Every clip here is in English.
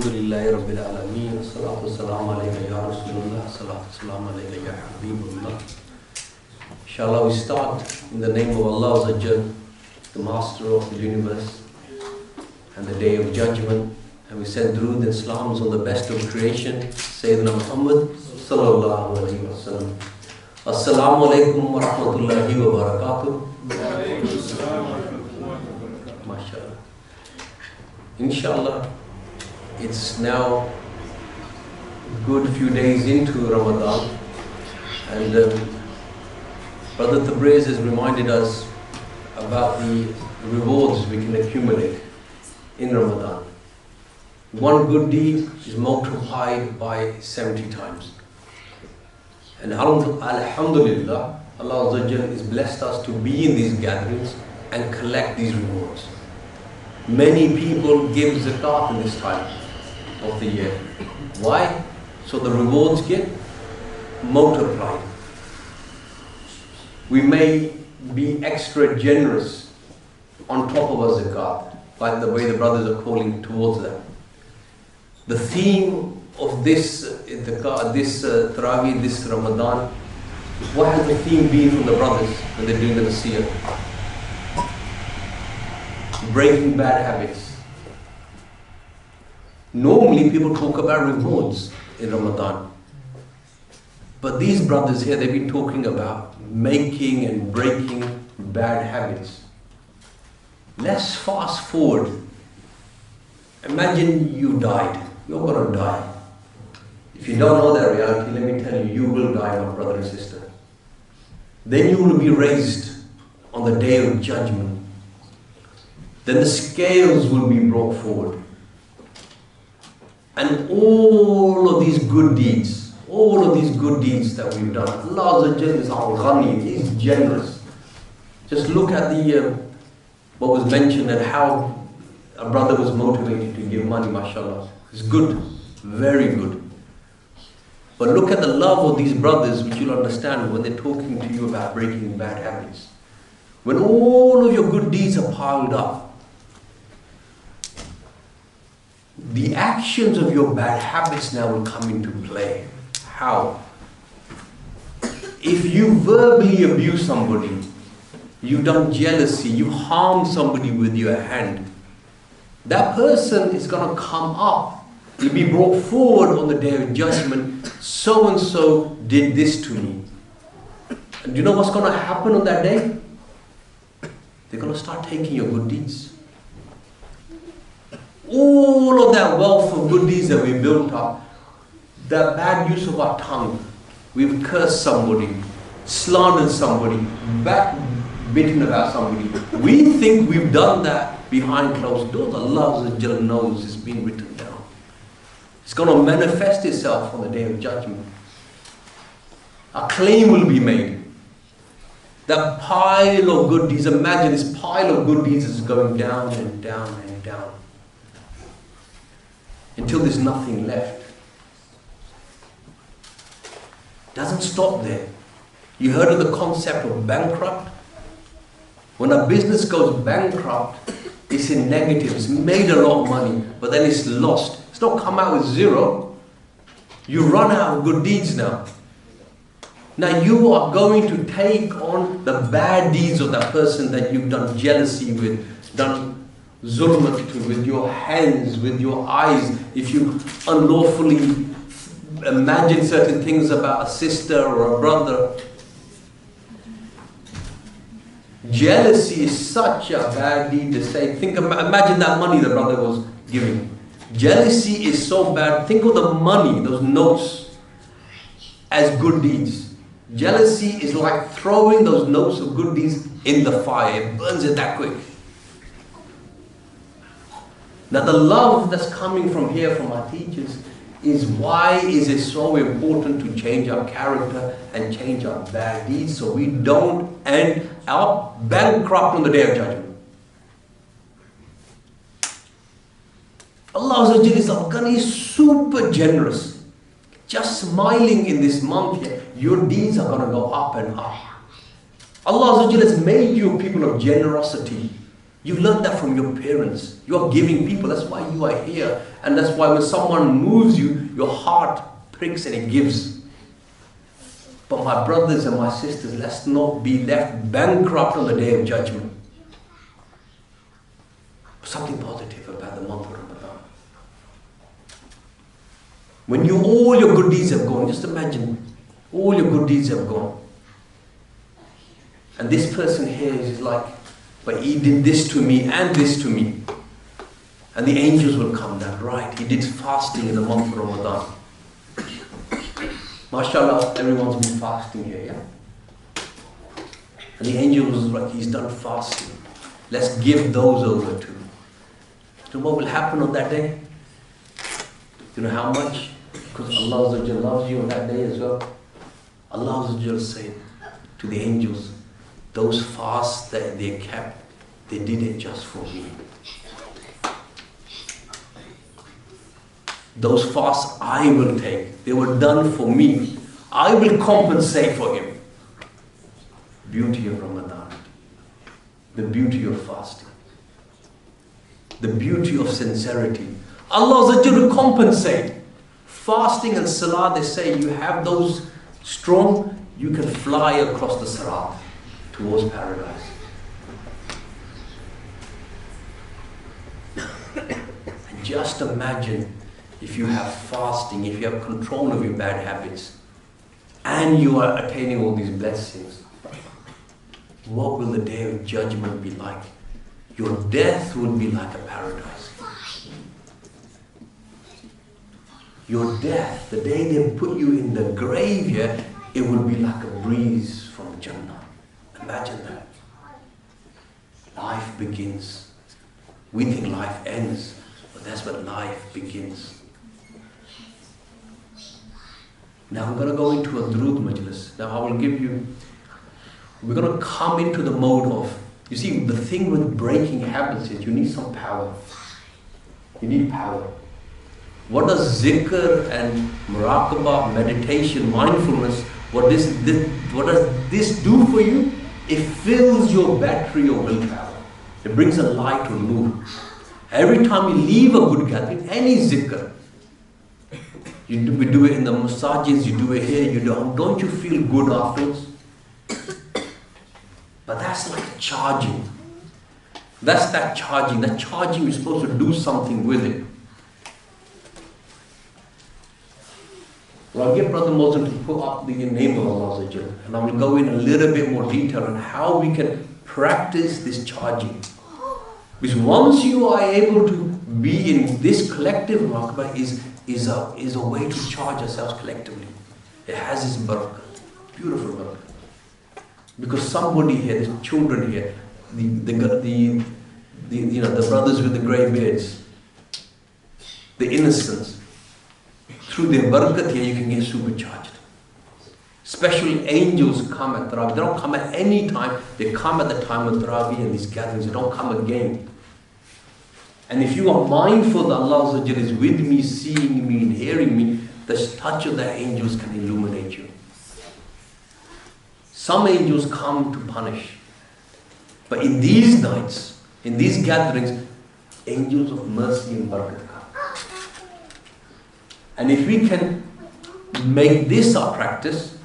Alhamdulillahi Rabbil Alameen. Salatu wassalamu alayka ya Rasulullah. Salatu wassalamu alayka ya Habibullah. Inshallah, we start in the name of Allah Sajid, the Master of the universe, and the Day of Judgment. And we send durood and salams on the best of creation, Sayyidina Muhammad sallallahu alayhi wa sallam. Assalamu alaikum wa rahmatullahi wa barakatuh. MashaAllah. Inshallah, it's now a good few days into Ramadan, and Brother Tabriz has reminded us about the rewards we can accumulate in Ramadan. One good deed is multiplied by 70 times. And Alhamdulillah, Allah Azza wa Jal has blessed us to be in these gatherings and collect these rewards. Many people give zakat in this time of the year. Why? So the rewards get multiplied. We may be extra generous on top of our zakat, like the way the brothers are calling towards that. The theme of this Taraweeh, this Ramadan, what has the theme been from the brothers when they're doing the nasiyah? Breaking bad habits. Normally people talk about rewards in Ramadan, but these brothers here, they've been talking about making and breaking bad habits. Let's fast forward. Imagine you died. You're going to die. If you don't know that reality, let me tell you, you will die, my brother and sister. Then you will be raised on the Day of Judgment. Then the scales will be brought forward. And all of these good deeds that we've done, Allah is al-Ghani, He's generous. Just look at what was mentioned and how a brother was motivated to give money, mashallah. It's good, very good. But look at the love of these brothers, which you'll understand when they're talking to you about breaking bad habits. When all of your good deeds are piled up, the actions of your bad habits now will come into play. How? If you verbally abuse somebody, you've done jealousy, you harmed somebody with your hand, that person is going to come up. He'll be brought forward on the Day of Judgment. So and so did this to me. And do you know what's going to happen on that day? They're going to start taking your good deeds. All of that wealth of good deeds that we built up, that bad use of our tongue, we've cursed somebody, slandered somebody, backbitten about somebody. We think we've done that behind closed doors. Allah knows it's been written down. It's going to manifest itself on the Day of Judgment. A claim will be made. That pile of good deeds, imagine this pile of good deeds is going down and down and down until there's nothing left. Doesn't stop there. You heard of the concept of bankrupt? When a business goes bankrupt, it's in negative. It's made a lot of money, but then it's lost. It's not come out with zero. You run out of good deeds now. Now you are going to take on the bad deeds of that person that you've done jealousy with, done zulm to, with your hands, with your eyes. If you unlawfully imagine certain things about a sister or a brother. Jealousy is such a bad deed to say. Imagine that money the brother was giving. Jealousy is so bad. Think of the money, those notes, as good deeds. Jealousy is like throwing those notes of good deeds in the fire. It burns it that quick. Now the love that's coming from here from our teachers is why is it so important to change our character and change our bad deeds so we don't end up bankrupt on the Day of Judgment. Allah is super generous. Just smiling in this month here, your deeds are going to go up and up. Allah has made you people of generosity. You learned that from your parents. You are giving people. That's why you are here. And that's why when someone moves you, your heart pricks and it gives. But my brothers and my sisters, let's not be left bankrupt on the day of judgment. Something positive about the month of Ramadan. When all your good deeds have gone, just imagine, all your good deeds have gone. And this person here is like, but he did this to me and this to me. And the angels will come down, right? He did fasting in the month of Ramadan. MashaAllah, everyone's been fasting here, yeah? And the angels was like, he's done fasting. Let's give those over to him. So what will happen on that day? Do you know how much? Because Allah loves you on that day as well. Allah said to the angels, those fasts that they kept, they did it just for me. Those fasts I will take. They were done for me. I will compensate for him. Beauty of Ramadan. The beauty of fasting. The beauty of sincerity. Allah will compensate. Fasting and salah, they say, you have those strong, you can fly across the sirat towards paradise. And just imagine if you have fasting, if you have control of your bad habits, and you are attaining all these blessings, what will the day of judgment be like? Your death will be like a paradise. Your death, the day they put you in the grave here, it will be like a breeze from Jannah. Imagine that. Life begins. We think life ends, but that's when life begins. Now I'm going to go into a Durood Majlis. Now I will give you, we're going to come into the mode of, you see, the thing with breaking habits is you need some power. You need power. What does zikr and muraqabah, meditation, mindfulness, what does this do for you? It fills your battery of willpower. It brings a light or nur. Every time you leave a good gathering, any zikr, we do it in the masajids, you do it here, you do. Don't you feel good afterwards? But that's like charging. That's that charging. That charging, you're supposed to do something with it. Well, I'll get Brother Mohsen to put up the name of Allah, and I will go in a little bit more detail on how we can practice this charging. Because once you are able to be in this collective muraqabah is a way to charge ourselves collectively. It has its barakah, beautiful barakah. Because somebody here, the children here, the brothers with the grey beards, the innocents, through their barakat here you can get supercharged. Special angels come at Tarawih. They don't come at any time. They come at the time of Tarawih and these gatherings. They don't come again. And if you are mindful that Allah is with me, seeing me and hearing me, the touch of the angels can illuminate you. Some angels come to punish. But in these nights, in these gatherings, angels of mercy and barakat come. And if we can make this our practice,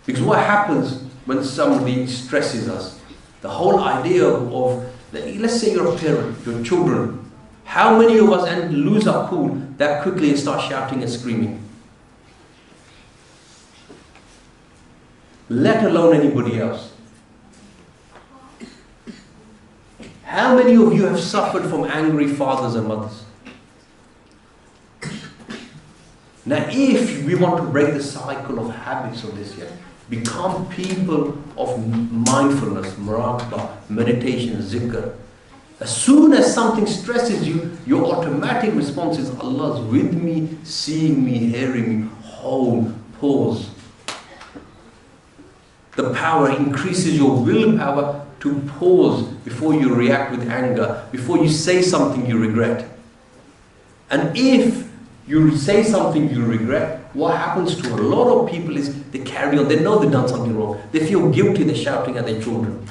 because what happens when somebody stresses us? The whole idea of let's say you're a parent, your children, how many of us lose our cool that quickly and start shouting and screaming? Let alone anybody else. How many of you have suffered from angry fathers and mothers? Now, if we want to break the cycle of habits of this year, become people of mindfulness, muraqabah, meditation, zikr. As soon as something stresses you, your automatic response is, Allah's with me, seeing me, hearing me, hold, pause. The power increases your willpower to pause before you react with anger, before you say something you regret. And if you say something you regret, what happens to a lot of people is they carry on. They know they've done something wrong. They feel guilty, they're shouting at their children.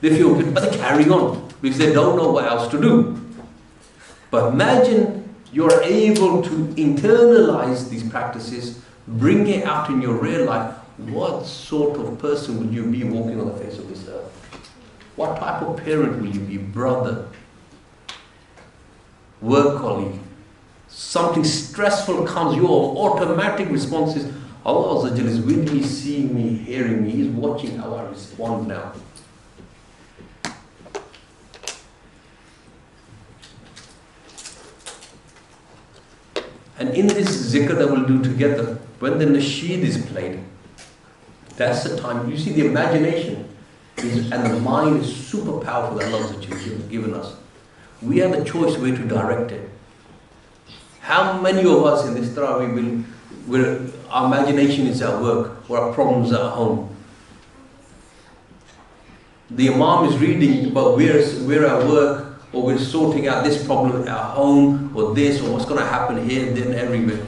They feel good, but they carry on because they don't know what else to do. But imagine you're able to internalize these practices, bring it out in your real life. What sort of person will you be walking on the face of this earth? What type of parent will you be? Brother, work colleague. Something stressful comes, your automatic response is, Allah is with me, seeing me, hearing me. He's watching how I respond now. And in this zikr that we'll do together, when the nasheed is played, that's the time. You see, the imagination and the mind is super powerful that Allah has given us. We have the choice where to direct it. How many of us in this Tarawih where our imagination is at work or our problems are at home? The Imam is reading, but we're at work, or we're sorting out this problem at home, or this, or what's going to happen here, then everywhere.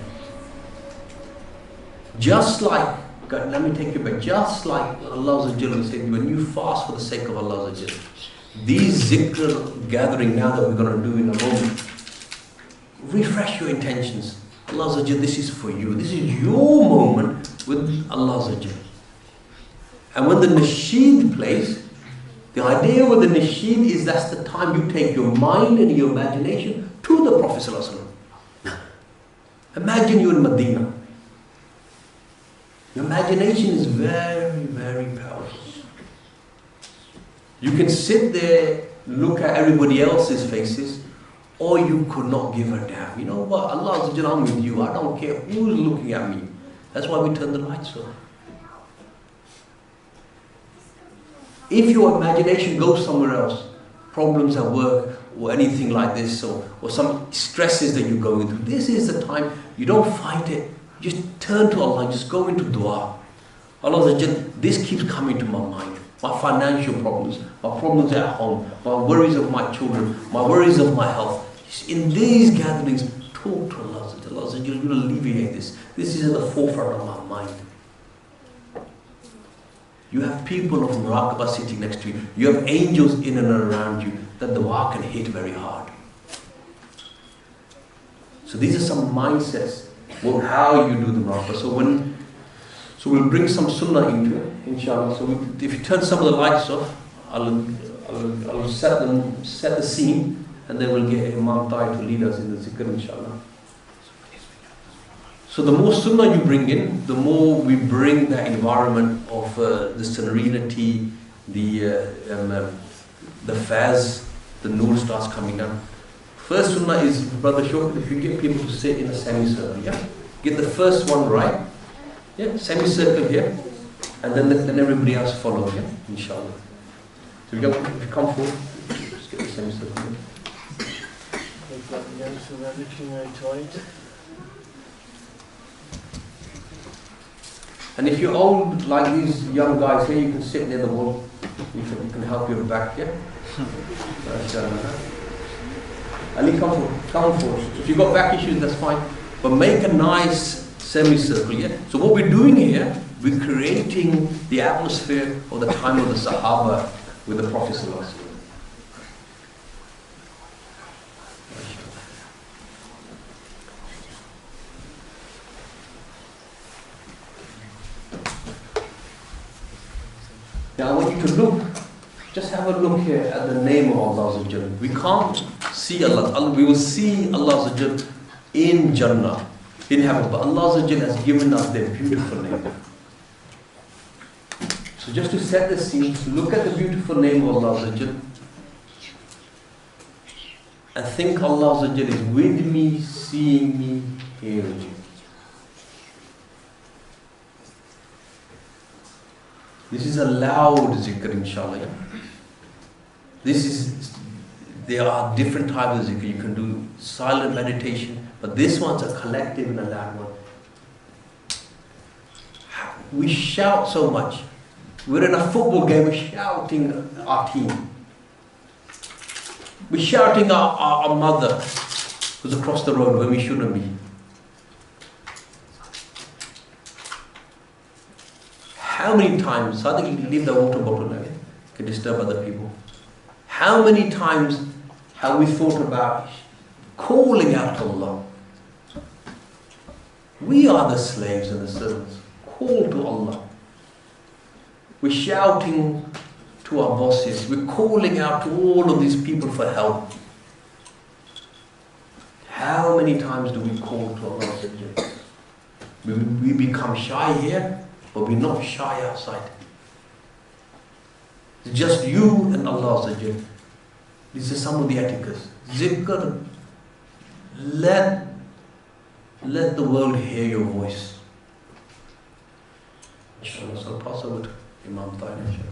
Just like, God, let me take you back, just like Allah said, when you fast for the sake of Allah, these zikr gathering now that we're going to do in a moment, refresh your intentions. Allah, this is for you. This is your moment with Allah. And when the nasheed plays, the idea with the nasheed is that's the time you take your mind and your imagination to the Prophet ﷺ. Imagine you in Medina. Your imagination is very, very powerful. You can sit there, look at everybody else's faces, or you could not give a damn. You know what? Allah, I'm with you. I don't care who's looking at me. That's why we turn the lights on. If your imagination goes somewhere else, problems at work or anything like this, or some stresses that you're going through, this is the time. You don't fight it. Just turn to Allah. Just go into dua. Allah, this keeps coming to my mind. My financial problems, my problems at home, my worries of my children, my worries of my health. In these gatherings, talk to Allah. Allah, you'll alleviate this. This is at the forefront of my mind. You have people of Muraqabah sitting next to you. You have angels in and around you that dua can hit very hard. So these are some mindsets of how you do the Muraqabah. So we'll bring some sunnah into it, inshallah. So if you turn some of the lights off, I'll set the scene, and then we'll get Imam Tai to lead us in the zikr, inshallah. So the more sunnah you bring in, the more we bring that environment of the serenity, the faz, the nur starts coming down. First sunnah is, Brother Shokit, if you get people to sit in a semicircle, yeah? Get the first one right, yeah? Semicircle here, and then everybody else follow, yeah? Inshallah. So if you come forward, just get the semicircle here. They've got the youngsters are looking very tight. And if you're old, like these young guys here, you can sit near the wall. You can help your back, yeah? Ali, come forward. If you've got back issues, that's fine. But make a nice semicircle, yeah? So what we're doing here, we're creating the atmosphere of the time of the Sahaba with the Prophet ﷺ. Now I want you to look, just have a look here at the name of Allah. We can't see Allah. We will see Allah in Jannah, in heaven. But Allah has given us their beautiful name. So just to set the scene, look at the beautiful name of Allah and think Allah is with me, seeing me, hearing me. This is a loud zikr, inshallah. There are different types of zikr. You can do silent meditation, but this one's a collective and a loud one. We shout so much. We're in a football game, we're shouting our team. We're shouting our mother who's across the road when we shouldn't be. How many times, Sadiq, leave the water bottle there. can disturb other people. How many times have we thought about calling out to Allah? We are the slaves and the servants. Call to Allah. We're shouting to our bosses. We're calling out to all of these people for help. How many times do we call to Allah? We become shy here, but we're not shy outside. It's just you and Allah. These are some of the etiquettes. Zikr. Let the world hear your voice. Inshallah, so I'll pass over to Imam Tahir, inshallah.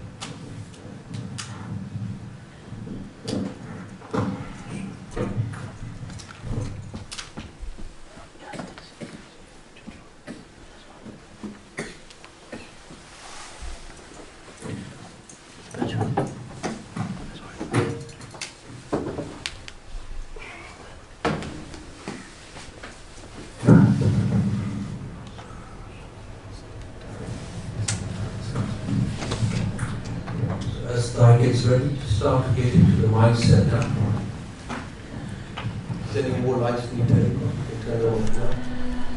As Tahir gets ready to start to get into the mindset now. Is there any more lights we need to turn on now?